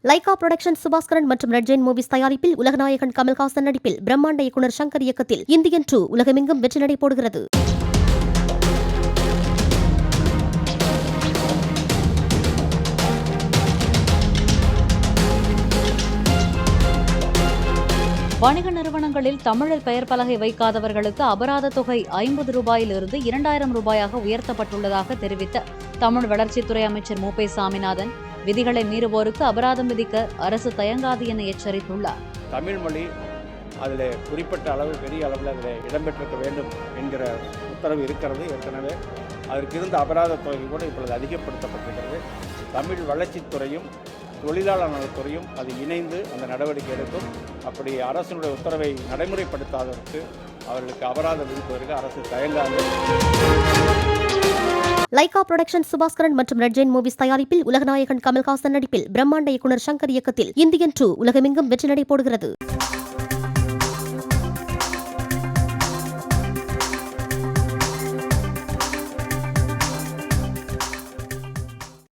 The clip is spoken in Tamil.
லைகா புரொடக்ஷன் சுபாஸ்கரன் மற்றும் ரெட் ஜெயின் மூவிஸ் தயாரிப்பில் உலகநாயகன் கமல்ஹாசன் நடிப்பில் பிரம்மாண்ட இயக்குனர் சங்கர் இயக்கத்தில் இந்தியன் 2 உலகமெங்கும் வெற்றி நடை போடுகிறது. வணிக நிறுவனங்களில் தமிழில் பெயர் பலகை வைக்காதவர்களுக்கு அபராத தொகை 50 ரூபாயிலிருந்து 2000 ரூபாயாக உயர்த்தப்பட்டுள்ளதாக தெரிவித்த தமிழ் வளர்ச்சித்துறை அமைச்சர் மு. சாமிநாதன், விதிகளை மீறுவோருக்கு அபராதம் விதிக்க அரசு தயங்காது என எச்சரித்துள்ளார். தமிழ் மொழி அதில் குறிப்பிட்ட அளவு பெரிய அளவில் அதில் இடம்பெற்றிருக்க வேண்டும் என்கிற உத்தரவு இருக்கிறது. ஏற்கனவே அதற்கு இருந்த அபராத தொகை கூட இப்பொழுது அதிகப்படுத்தப்பட்டிருக்கிறது. தமிழ் வளர்ச்சித்துறையும் தொழிலாளர் நலத்துறையும் அது இணைந்து அந்த நடவடிக்கை எடுக்கும். அப்படி அரசினுடைய உத்தரவை நடைமுறைப்படுத்தாததற்கு அவர்களுக்கு அபராதம் விதிப்பதற்கு அரசு தயங்காது. லைகா புரொடக்ஷன் சுபாஸ்கரன் மற்றும் ரெட் ஜெயின் மூவிஸ் தயாரிப்பில் உலகநாயகன் கமல்ஹாசன் நடிப்பில் பிரம்மாண்ட இயக்குனர் சங்கர் இயக்கத்தில் இந்தியன் 2 உலகமெங்கும் வெற்றி நடை போடுகிறது.